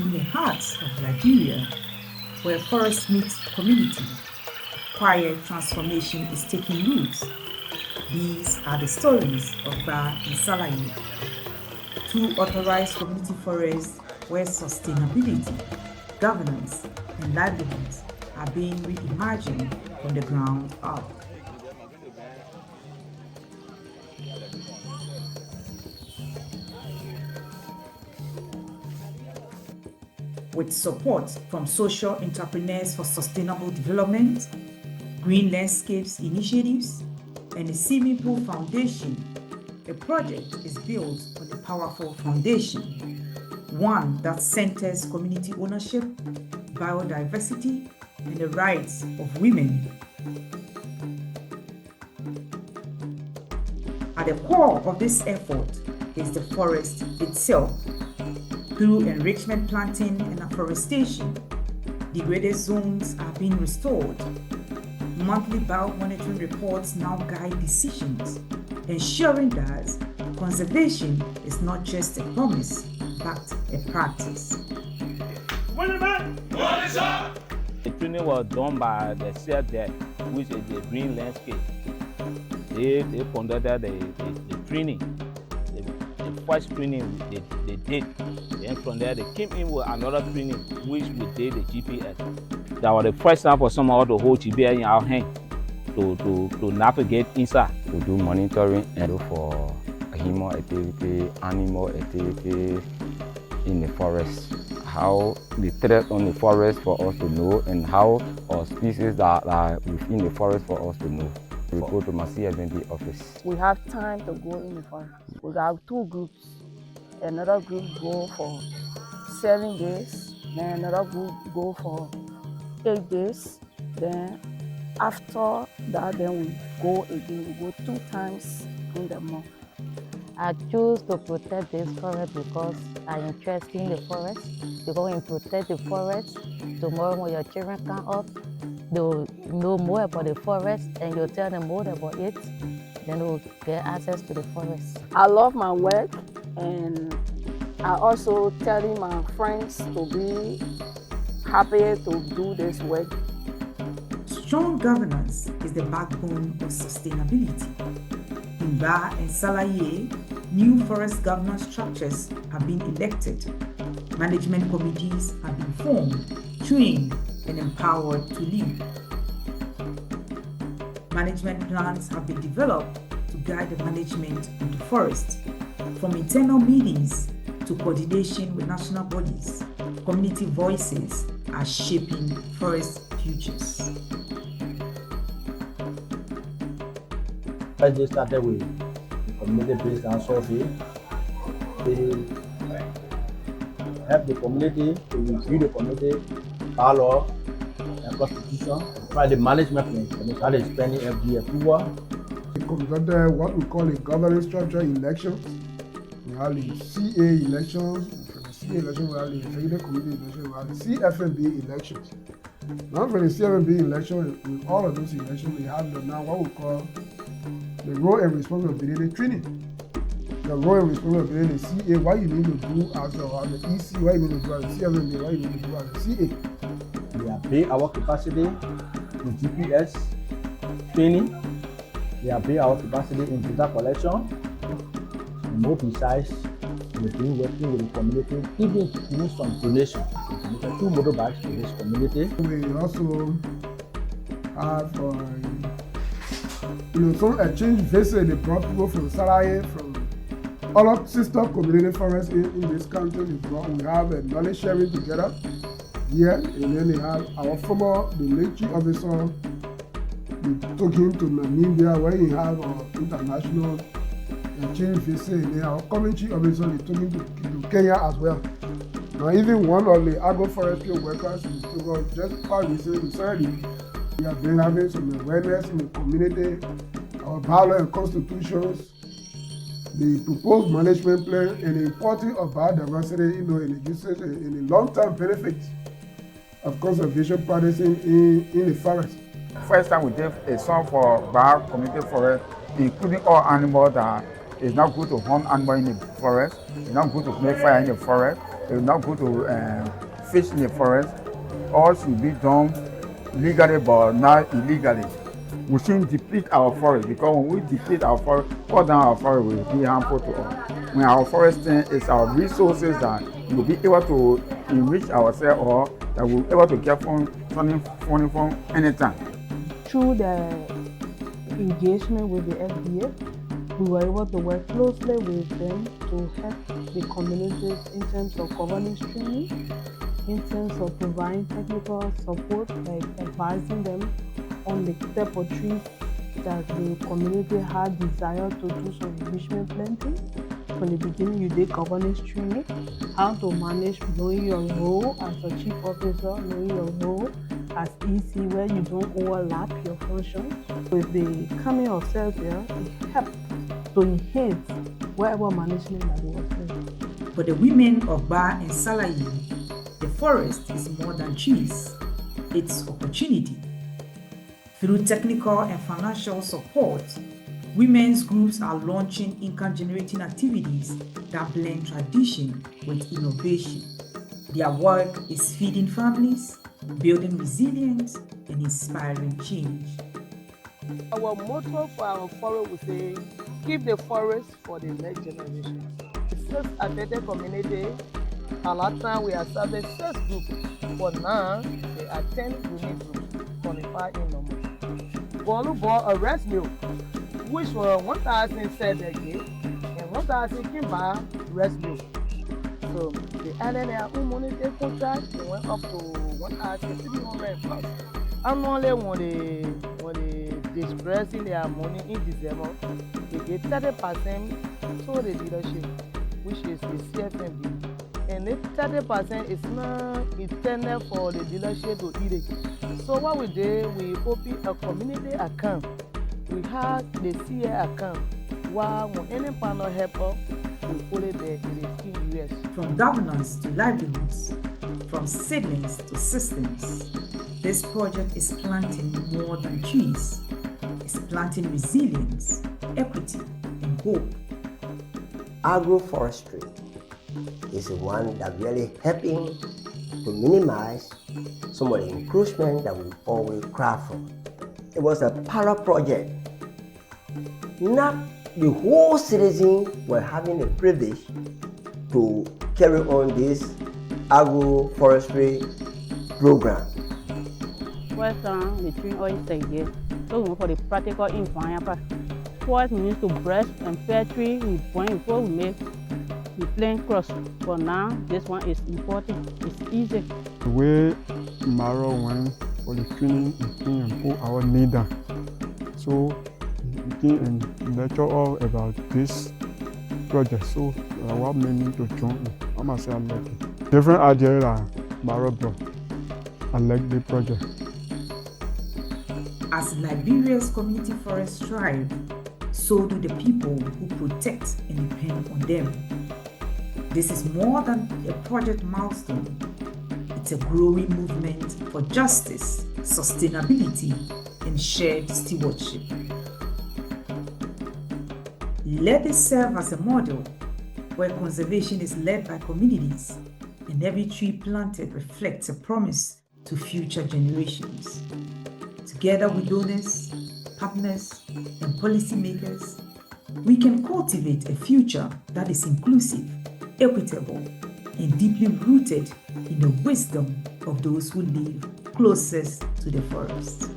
in the heart of Liberia, where forest meets community, quiet transformation is taking root. These are the stories of Gban and Salayean, two authorized community forests where sustainability, governance, and livelihoods are being reimagined from the ground up. With support from social entrepreneurs for sustainable development, green landscapes initiatives, and the Siemenpuun Foundation, the project is built on a powerful foundation, one that centers community ownership, biodiversity, and the rights of women. At the core of this effort is the forest itself. Through enrichment planting and afforestation, degraded zones are being restored. Monthly bio-monitoring reports now guide decisions, ensuring that conservation is not just a promise, but a practice. The training was done by the SESDev, which is the green landscape. They conducted the training, the first training they did. Then from there they came in with another training, which we did the GPS. That was the first time for someone to hold GPS in our hand to navigate inside. To do monitoring and look for human activity, animal activity in the forest. How the threat on the forest for us to know, and how our species that are within the forest for us to know. We go to my SESDev office. We have time to go in the forest. We have two groups. Another group go for 7 days, then another group go for 8 days. Then after that, then we go again. We go 2 times in the month. I choose to protect this forest because I'm interested in the forest. Because when you protect the forest, tomorrow when your children come up, they'll know more about the forest and you'll tell them more about it, then they'll get access to the forest. I love my work, and I also telling my friends to be happy to do this work. Strong governance is the backbone of sustainability. In Gban and Salayea, new forest governance structures have been elected. Management committees have been formed, trained, and empowered to lead. Management plans have been developed to guide the management of the forest. From internal meetings to coordination with national bodies, community voices are shaping forest futures. First, they started with the community-based and survey. They help the community to review the community bylaw and constitution, try the management plan, how they spending every approval. We conducted what we call a governance structure elections. We have the CA elections. For the CA election, we have the executive committee election. We have the CFMB elections. Now for the CFMB election, with all of those elections, we have now what we call the role and responsibility training. The role and responsibility, the CA, what you need to do as the EC, what you need to do as the CFMB, what you need to do as the CA. We are building our capacity in GPS training. We are building our capacity in data collection. And more precise, we've been working with the community, even doing some donation. 2 motorbikes to this community. We also have some exchange visit. They brought people from Salayea, from other sister community forests in this country. We have a knowledge sharing together here, and then they have our former military officer. We took him to Namibia, where he have our international exchange visit, and then our community officer, they took him to Kenya as well. Now, even one of the agroforestry workers in Togo just quite recently, we have been having some awareness in the community, our bylaw and constitutions, the proposed management plan, and the importance of biodiversity, in the long-term benefits of conservation practicing in the forest. First time we did a song for Gban community forest, including all animals that it's not good to hunt animals in the forest, it's not good to make fire in the forest. It's not good to fish in the forest. All should be done legally but not illegally. We shouldn't deplete our forest, because when we deplete our forest, cut down our forest will be harmful to us. When our foresting is our resources that we'll be able to enrich ourselves, or that we'll be able to get from anytime. Through the engagement with the SESDev, we were able to work closely with them to help the communities in terms of governance training, in terms of providing technical support, like advising them on the step or trees that the community had desire to do some enrichment planting. From the beginning, you did governance training, how to manage, knowing your role as a chief officer, knowing your role as EC, where you don't overlap your functions. With the coming of SESDev, it helped to enhance whatever management that they were doing. For the women of Gban and Salayean, the forest is more than trees, it's opportunity. Through technical and financial support, women's groups are launching income-generating activities that blend tradition with innovation. Their work is feeding families, building resilience, and inspiring change. Our motto for our forest will say, keep the forest for the next generation. The SESDev community, at that time we established 6 groups, but now there are 10 unique groups, 25 in number. Vuonna bought a rest mill, which were 1,000 SESDev and 1,000 Gban rest mill. So the LNR monetary contract went up to 1,300 plus. Annually, when they dispersing their money in December, they get 30% to the dealership, which is the CFMB. And the 30% is not intended for the dealership to eat it. So what we did, we opened a community account. We had the CA account, while when any partner help us, we put it there in the US. From governance to livelihoods, from seedlings to systems, this project is planting more than trees. It's planting resilience, equity, and hope. Agroforestry is the one that really helping to minimize some of the encroachment that we always cry for. It was a pilot project. Not the whole citizens were having the privilege to carry on this agroforestry program. First time between all stages, so for the practical environment. First means to brush and fair tree we point before we make the plain cross. For now, this one is important, it's easy. The way Maro went for the training, we came and put our knee down. So we came and lecture all about this project. So what made me to join it? I must say I like it. Different ideas that Maro brought. I like the project. As Liberia's community forests thrive, so do the people who protect and depend on them. This is more than a project milestone. It's a growing movement for justice, sustainability, and shared stewardship. Let this serve as a model where conservation is led by communities and every tree planted reflects a promise to future generations. Together with donors, partners, and policymakers, we can cultivate a future that is inclusive, equitable, and deeply rooted in the wisdom of those who live closest to the forest.